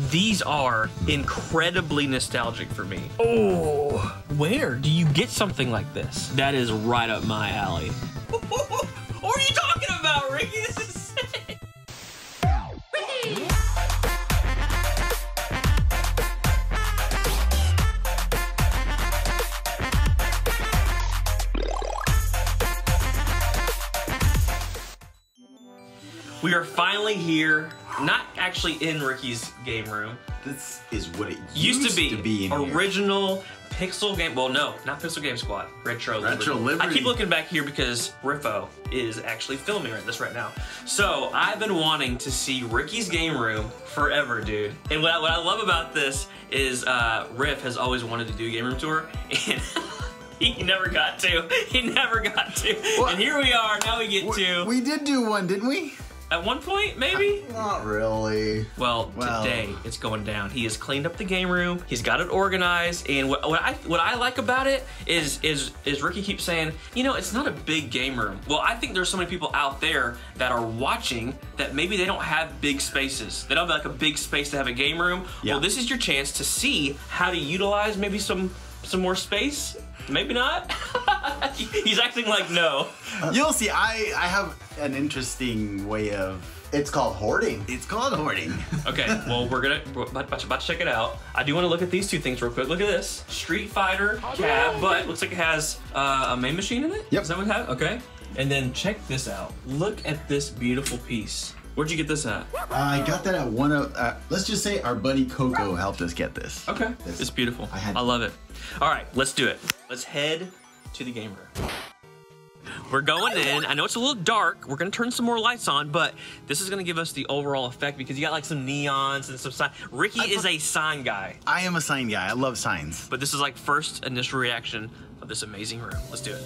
These are incredibly nostalgic for me. Oh, where do you get something like this? That is right up my alley. What are you talking about, Ricky? This is sick. Ricky! We are finally here, not actually in Ricky's game room. This is what it used to be in original Pixel Game. Well, no, not Pixel Game Squad. Retro Liberty. I keep looking back here because Riffo is actually filming this right now. So I've been wanting to see Ricky's game room forever, dude. And what I love about this is Riff has always wanted to do a game room tour, and he never got to. He never got to. What? And here we are. Now we get to. We did do one, didn't we? At one point, maybe? Not really. Well, today it's going down. He has cleaned up the game room. He's got it organized. And what I like about it is Ricky keeps saying, you know, it's not a big game room. Well, I think there's so many people out there that are watching that maybe they don't have big spaces. They don't have like a big space to have a game room. Yeah. Well, this is your chance to see how to utilize maybe some more space. Maybe not. He's acting like no. You'll see. I have an interesting way of. It's called hoarding. It's called hoarding. Okay. Well, we're about to check it out. I do want to look at these two things real quick. Look at this Street Fighter cab, but it looks like it has a main machine in it. Yep. Is that what it has? Okay. And then check this out. Look at this beautiful piece. Where'd you get this at? I got that at one of, let's just say our buddy Coco helped us get this. Okay, it's beautiful. I love it. All right, let's do it. Let's head to the game room. We're going in. I know it's a little dark. We're gonna turn some more lights on, but this is gonna give us the overall effect because you got like some neons and some sign. Ricky is a sign guy. I am a sign guy. I love signs. But this is like first initial reaction of this amazing room. Let's do it.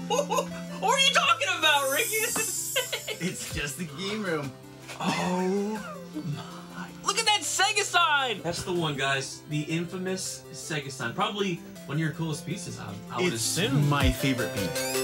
What are you talking about, Ricky? This is sick. It's just the game room. Oh my. Look at that Sega Sign! That's the one, guys. The infamous Sega Sign. Probably one of your coolest pieces, I would assume. It's my favorite piece.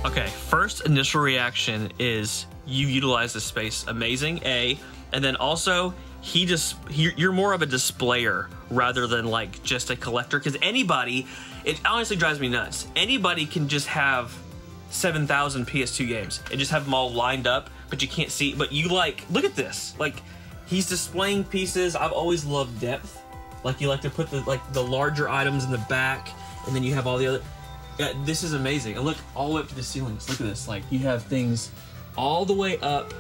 Okay, first initial reaction is you utilize the space amazing, A, and then also you're more of a displayer rather than like just a collector, because anybody, it honestly drives me nuts. Anybody can just have 7,000 PS2 games and just have them all lined up, but you can't see, but you like, look at this, like he's displaying pieces. I've always loved depth. Like you like to put the larger items in the back, and then you have all the other. Yeah, this is amazing. And look all the way up to the ceilings. Look at this. Like you have things all the way up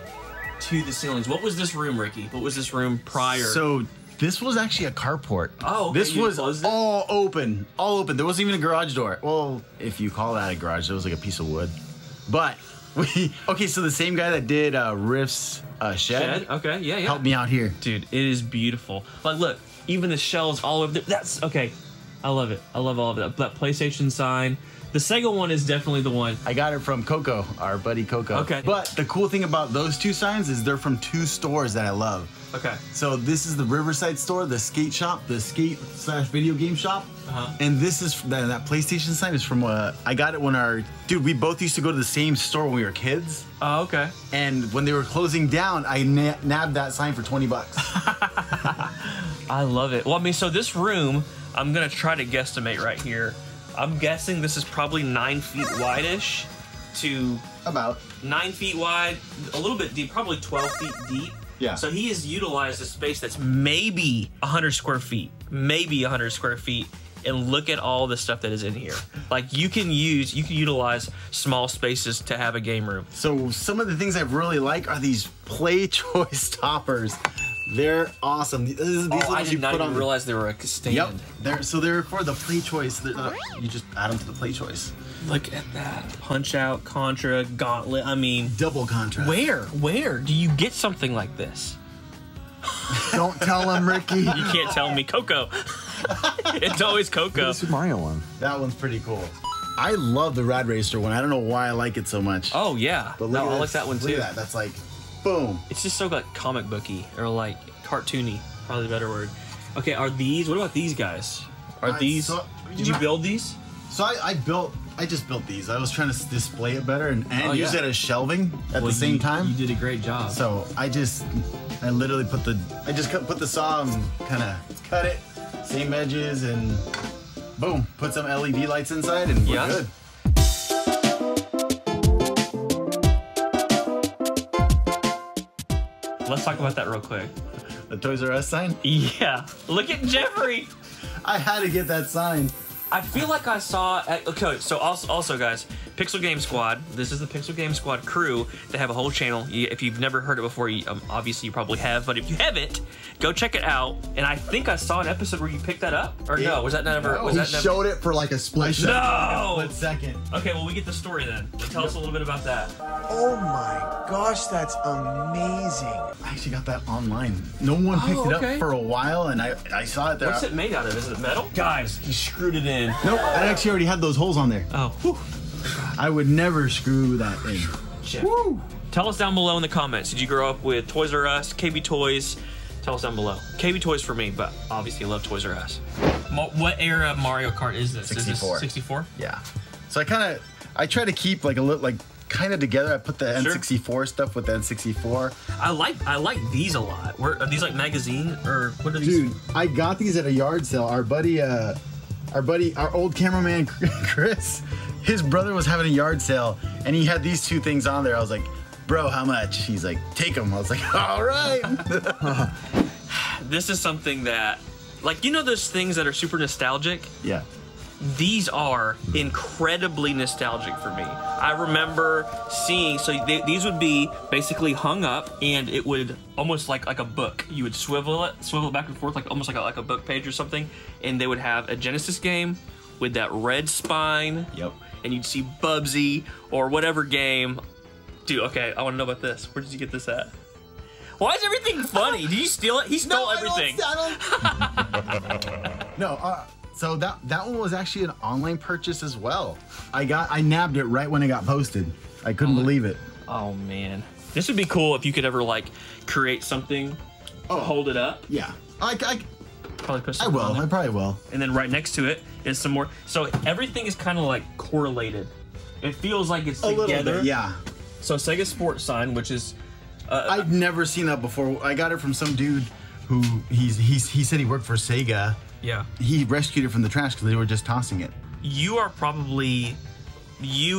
to the ceilings. What was this room, Ricky? What was this room prior? So this was actually a carport. Oh, okay. This was all open. All open. There wasn't even a garage door. Well, if you call that a garage, it was like a piece of wood. But okay, so the same guy that did Riff's shed. Okay, yeah. Helped me out here. Dude, it is beautiful. Like look, even the shelves all over there. That's okay. I love it. I love all of it. That PlayStation sign. The Sega one is definitely the one. I got it from Coco, our buddy Coco. Okay. But the cool thing about those two signs is they're from two stores that I love. Okay. So this is the Riverside store, the skate shop, the skate/video game shop. And this is, that PlayStation sign is from, I got it when dude, we both used to go to the same store when we were kids. Oh, okay. And when they were closing down, I nabbed that sign for 20 bucks. I love it. Well, I mean, so this room, I'm gonna try to guesstimate right here. I'm guessing this is probably 9 feet wide-ish to about 9 feet wide, a little bit deep, probably 12 feet deep. Yeah. So he has utilized a space that's maybe 100 square feet, maybe 100 square feet, and look at all the stuff that is in here. Like you can utilize small spaces to have a game room. So some of the things I really like are these Play Choice toppers. They're awesome. I did not even realize they were a stand. Yep. They're for the Play Choice. You just add them to the Play Choice. Look at that. Punch Out, Contra, Gauntlet. I mean, double Contra. Where do you get something like this? Don't tell him, Ricky. You can't tell me. Coco. It's always Coco. The Super Mario one. That one's pretty cool. I love the Rad Racer one. I don't know why I like it so much. Oh yeah, But no, look at I like this. that one too. Look at that. That's like, boom. It's just so like comic booky or like cartoony, probably the better word. Okay, are these? What about these guys? Are these? Did you build these? So I just built these. I was trying to display it better and use it as shelving at the same time. You did a great job. So I literally put the saw and kind of cut it, same edges, and boom, put some LED lights inside, and we're good. Let's talk about that real quick. The Toys R Us sign? Yeah. Look at Jeffrey. I had to get that sign. I feel like I saw. Okay, so also guys, Pixel Game Squad. This is the Pixel Game Squad crew. They have a whole channel. If you've never heard it before, obviously you probably have. But if you haven't, go check it out. And I think I saw an episode where you picked that up. Or no? Was that never? No. Was that never? Showed it for like a split second. No. Split second. Okay, well we get the story then. Tell us a little bit about that. Oh my gosh, that's amazing. I actually got that online. No one picked it up for a while, and I saw it there. What's it made out of? Is it metal? Guys, he screwed it in. Nope, I actually already had those holes on there. Oh. Whew. I would never screw that in. Shit. Woo. Tell us down below in the comments. Did you grow up with Toys R Us, KB Toys? Tell us down below. KB Toys for me, but obviously I love Toys R Us. What era of Mario Kart is this? 64. Is this 64? Yeah. So I try to keep like a little kind of together. I put the N64 stuff with the N64. I like these a lot. Are these like magazine or what are these? Dude, I got these at a yard sale. Our old cameraman Chris, his brother was having a yard sale, and he had these two things on there. I was like, bro, how much? He's like, take them. I was like, all right. This is something that, like, you know those things that are super nostalgic? Yeah. These are incredibly nostalgic for me. I remember seeing, so these would be basically hung up, and it would almost like a book. You would swivel it back and forth, like almost like a book page or something, and they would have a Genesis game with that red spine. Yep. And you'd see Bubsy or whatever game. Dude, okay, I want to know about this. Where did you get this at? Why is everything funny? Did you steal it? He stole everything. No, so that one was actually an online purchase as well. I nabbed it right when it got posted. I couldn't believe it. Oh man, this would be cool if you could ever like create something, hold it up. Yeah, I Probably put I something will. on there. I probably will. And then right next to it is some more. So everything is kind of like correlated. It feels like it's together. Little bit, yeah. So Sega Sports Sign, which is I've never seen that before. I got it from some dude who he said he worked for Sega. Yeah. He rescued it from the trash because they were just tossing it. You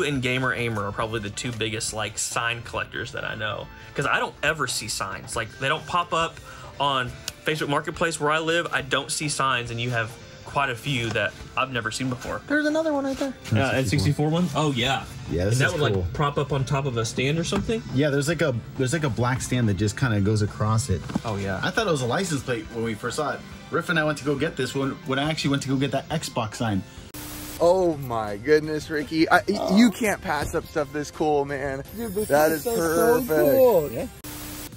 and Gamer Aimer are probably the two biggest like sign collectors that I know, because I don't ever see signs. Like they don't pop up on Facebook Marketplace where I live. I don't see signs, and you have quite a few that I've never seen before. There's another one right there. Yeah, N64 one. Oh yeah. Yeah, this and that is would cool. like prop up on top of a stand or something. Yeah, there's like a black stand that just kind of goes across it. Oh yeah. I thought it was a license plate when we first saw it. Riff and I went to go get this when I actually went to go get that Xbox sign. Oh my goodness, Ricky. You can't pass up stuff this cool, man. Dude, that is perfect. So cool. Yeah.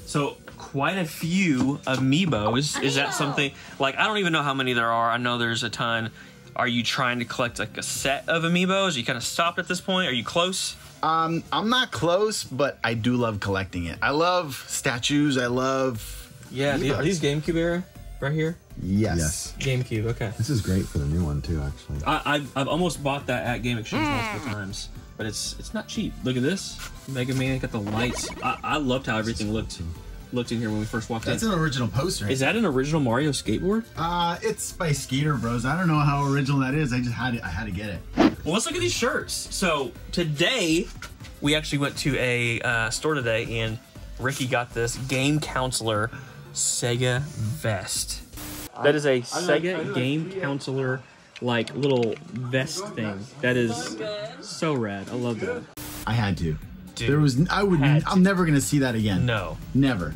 So quite a few amiibos. Is that something, like, I don't even know how many there are. I know there's a ton. Are you trying to collect like a set of amiibos? Are you kind of stopped at this point? Are you close? I'm not close, but I do love collecting it. I love statues. I love amiibos. Are these GameCube era right here? Yes. GameCube, okay. This is great for the new one too, actually. I've almost bought that at Game Exchange multiple times, but it's not cheap. Look at this, Mega Man, got the lights. I loved how everything looked in here when we first walked in. That's an original poster. Is that an original Mario skateboard? It's by Skater Bros. I don't know how original that is. I had to get it. Well, let's look at these shirts. So today, we actually went to a store today, and Ricky got this Game Counselor Sega vest. That is a Sega Game Counselor, like, little vest thing. That is so rad. I love that. I had to. Dude, I'm never gonna see that again. No. Never.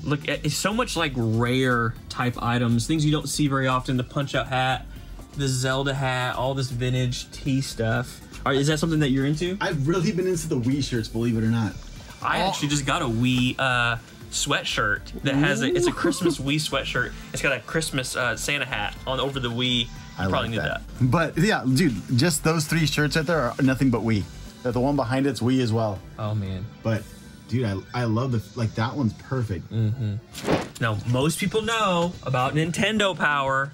Look, it's so much like rare type items, things you don't see very often. The Punch-Out hat, the Zelda hat, all this vintage tea stuff. Is that something that you're into? I've really been into the Wii shirts, believe it or not. I actually just got a Wii sweatshirt that has it's a Christmas Wii sweatshirt. It's got a Christmas Santa hat on over the Wii, I probably like need that. But yeah, dude, just those 3 shirts right there are nothing but Wii. The one behind it's Wii as well. Oh man. But dude, I love that one's perfect. Now, most people know about Nintendo Power.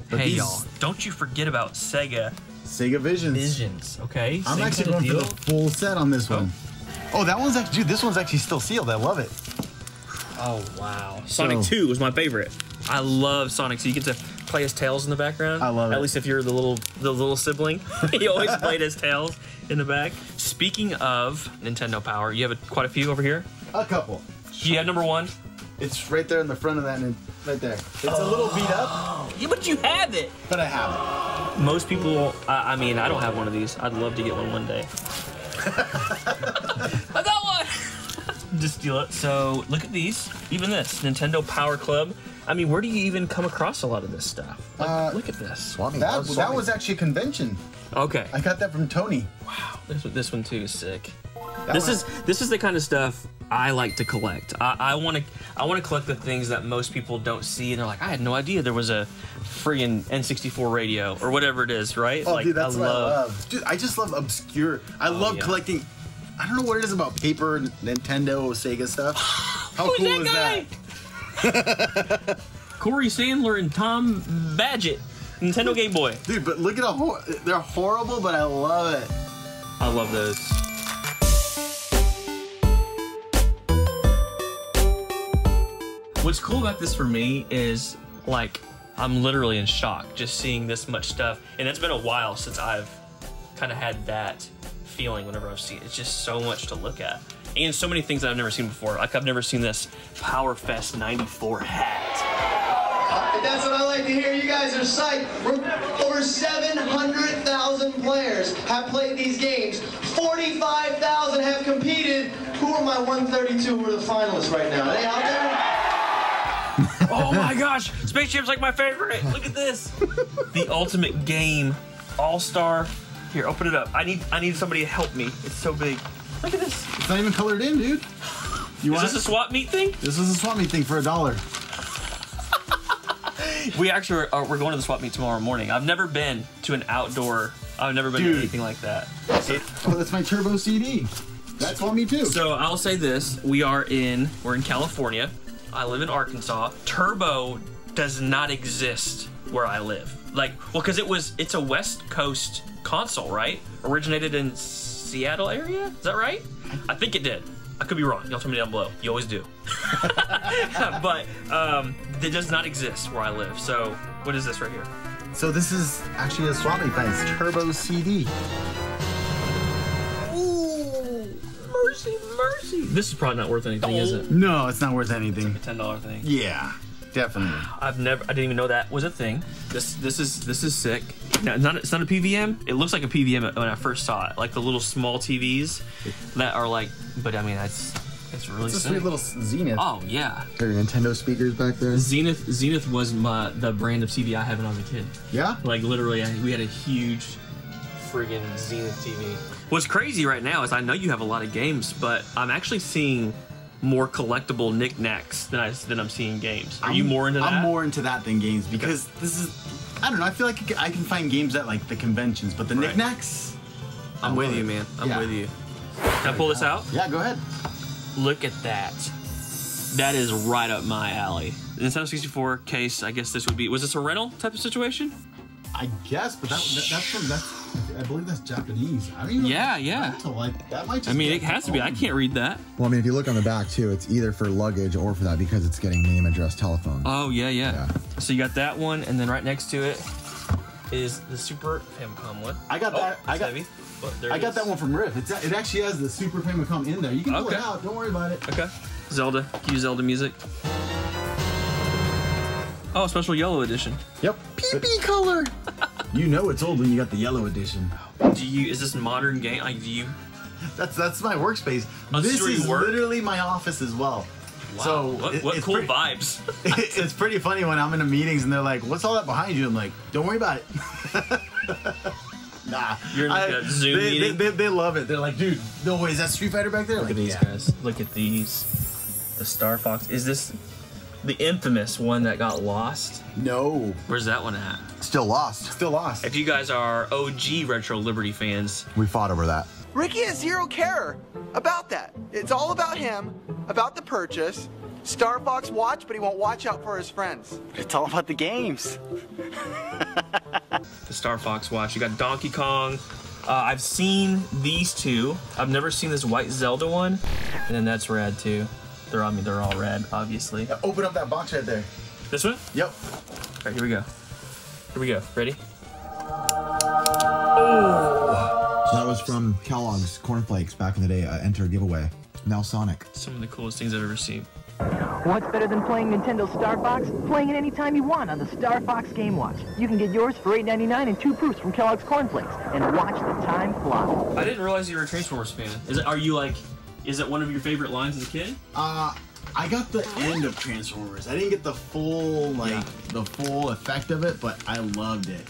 But hey, these- y'all, don't you forget about Sega Visions. okay? I'm Same actually kind going of for the full set on this one. Oh, that one's actually, dude, this one's actually still sealed. I love it. Oh, wow. Sonic So- 2 was my favorite. I love Sonic, so you get to play as Tails in the background. I love it. At least if you're the little sibling. He always played as Tails in the back. Speaking of Nintendo Power, you have quite a few over here. A couple. Do you have number 1? It's right there in the front of that, right there. It's a little beat up, Yeah, but you have it. but I have Most people, I mean, I don't have one of these. I'd love to get one day. I got one! Just steal it. So, look at these. Even this, Nintendo Power Club. I mean, where do you even come across a lot of this stuff? Like, look at this. it. That was actually a convention. Okay. I got that from Tony. Wow, this one too is sick. That This is the kind of stuff I like to collect. I want to collect the things that most people don't see, and they're like, I had no idea there was a friggin' N64 radio or whatever it is, right? Oh, like, dude, that's what I love. Dude, I just love obscure. I love collecting. I don't know what it is about paper, Nintendo, Sega stuff. How Who's cool that is guy? that? Corey Sandler and Tom Badgett, Nintendo Game Boy. Dude, but look at they're horrible, but I love it. I love those. What's cool about this for me is, like, I'm literally in shock just seeing this much stuff. And it's been a while since I've kind of had that feeling whenever I've seen it. It's just so much to look at. And so many things that I've never seen before. Like, I've never seen this Power Fest 94 hat. That's what I like to hear. You guys are psyched. Over 700,000 players have played these games. 45,000 have competed. Who are my 132 who are the finalists right now? Are they out there? Oh my gosh, Space Jam's like my favorite. Look at this. The Ultimate Game All-Star. Here, open it up. I need somebody to help me. It's so big. Look at this. It's not even colored in, dude. Is this a swap meet thing? This is a swap meet thing for $1. We actually we're going to the swap meet tomorrow morning. I've never been to an outdoor. I've never been to anything like that. Oh, that's my Turbo CD. That's swap meet too. So I'll say this: we're in California. I live in Arkansas. Turbo does not exist where I live. Like, well, because it's a West Coast console, right? Originated in Seattle area. Is that right? I think it did. I could be wrong. Y'all tell me down below. You always do. But it does not exist where I live. So what is this right here? So this is actually a swap meet thing. It's Turbo CD. Ooh, mercy. This is probably not worth anything, is it? No, it's not worth anything. $10 thing. Yeah, definitely. I didn't even know that was a thing. This is sick. No, it's not a PVM. It looks like a PVM when I first saw it, like the little small TVs that are like. But I mean, it's really It's a sick. sweet little Zenith. Oh yeah. There are Nintendo speakers back there. Zenith was the brand of TV I had when I was a kid. Yeah? Like literally, we had a huge friggin' Zenith TV. What's crazy right now is I know you have a lot of games, but I'm actually seeing more collectible knickknacks than I'm seeing games. Are you more into that? I'm more into that than games because this is, I don't know, I feel like I can find games at like the conventions, but the knickknacks, I'm with you, man. I'm with you. Can I pull this out? Yeah, go ahead. Look at that. That is right up my alley. The Nintendo 64 case, I guess this would be, was this a rental type of situation? I guess, but I believe that's Japanese. I don't even know. Yeah. Rental, like, that might just I mean, be it has to be. I can't read that. Well, I mean, if you look on the back too, it's either for luggage or for that because it's getting name, address, telephone. Oh, yeah. So you got that one, and then right next to it is the Super Famicom one. I got that. It's heavy. But there I it got is. that one from Riff. It actually has the Super Famicom in there. You can pull it out. Don't worry about it. Okay. Zelda. Cue Zelda music. Oh, special yellow edition. Yep. PP color. You know it's old when you got the yellow edition. Is this modern game? Like, do you? That's my workspace. Oh, this This is where is you work? literally my office as well. Wow. So what it's cool pretty- vibes. It's pretty funny when I'm in the meetings and they're like, "What's all that behind you?" I'm like, "Don't worry about it." Nah, You're in like a Zoom meeting? They love it. They're like, "Dude, no way, is that Street Fighter back there?" Look at these guys. Look at these. The Star Fox. Is this? the infamous one that got lost. No. Where's that one at? Still lost. Still lost. If you guys are OG Retro Liberty fans, We fought over that. Ricky has zero care about that. It's all about him, about the purchase. Star Fox watch, but he won't watch out for his friends. It's all about the games. the Star Fox watch. You got Donkey Kong. I've seen these two. I've never seen this white Zelda one, and then that's rad too. They're all red, obviously. Yeah, open up that box right there. This one? Yep. All right, here we go. Here we go. Ready? So that was from Kellogg's Cornflakes back in the day. Enter giveaway. Now Sonic. Some of the coolest things I've ever seen. What's better than playing Nintendo Star Fox? Playing it anytime you want on the Star Fox Game Watch. You can get yours for $8.99 and 2 proofs from Kellogg's Cornflakes and watch the time fly. I didn't realize you were a Transformers fan. Is it one of your favorite lines as a kid? I got the end of Transformers. I didn't get the full the full effect of it, but I loved it.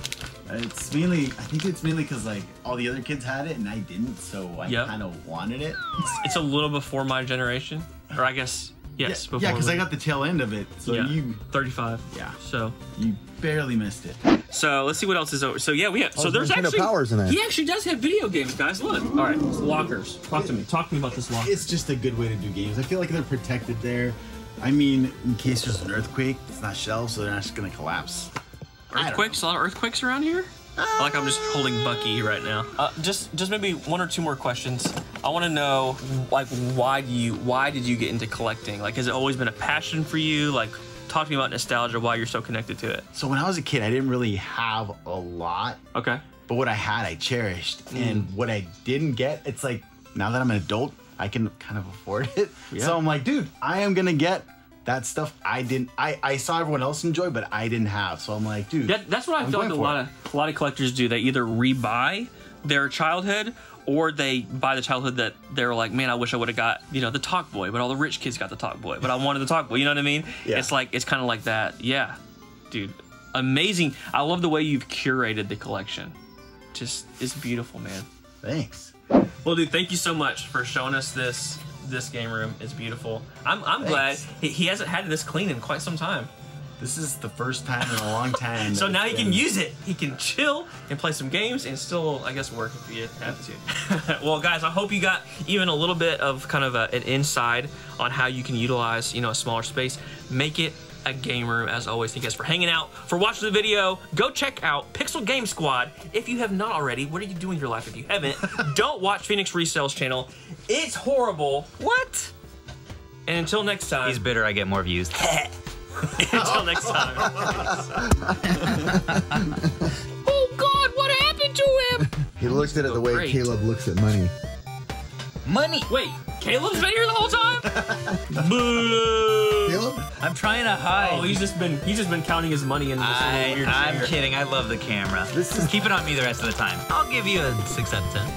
I think it's mainly because like all the other kids had it and I didn't, so I kind of wanted it. It's a little before my generation, or I guess yes, before. Yeah, because I got the tail end of it. So you 35. Yeah. So you barely missed it. So let's see what else is over. So yeah, we have. So there's there's Nintendo actually Powers in there. He actually does have video games, guys. Look. All right, lockers. Talk to me. Talk to me about this locker. It's just a good way to do games. I feel like they're protected there. I mean, in case there's an earthquake, it's not shelves, so they're not just gonna collapse. Earthquakes? A lot of earthquakes around here? Like I'm just holding Bucky right now. Just maybe one or two more questions. I want to know, like, why did you get into collecting? Like, has it always been a passion for you? Like, talk to me about nostalgia, why you're so connected to it. So when I was a kid, I didn't really have a lot. Okay. But what I had, I cherished. And what I didn't get, it's like, now that I'm an adult, I can kind of afford it. Yeah. So I'm like, dude, I am gonna get that stuff I saw everyone else enjoy, but I didn't have. So I'm like, dude. That's what I feel like a lot of collectors do. They either rebuy their childhood, or they buy the childhood that they're like, man, I wish I would have got, the Talk Boy, but all the rich kids got the Talk Boy, but I wanted the Talk Boy. You know what I mean? Yeah. It's kind of like that. Yeah, dude, amazing. I love the way you've curated the collection. Just, it's beautiful, man. Thanks. Well, dude, thank you so much for showing us this game room. It's beautiful. I'm glad he hasn't had this clean in quite some time. This is the first time in a long time. So now he can use it. He can chill and play some games and still, I guess, work if you have to. Well, guys, I hope you got even a little bit of kind of an inside on how you can utilize, a smaller space. Make it a game room. As always, thank you guys for hanging out, for watching the video. Go check out Pixel Game Squad if you have not already. What are you doing with your life if you haven't? Don't watch Phoenix Resale's channel. It's horrible. What? And until next time. He's bitter I get more views. Until next time. Oh God, what happened to him? He looks at it the way Caleb looks at money. Money. Wait, Caleb's been here the whole time? Boo! Caleb? I'm trying to hide. Oh, he's just been counting his money in this weird chair. I'm kidding. I love the camera. Keep it on me the rest of the time. I'll give you a 6 out of 10.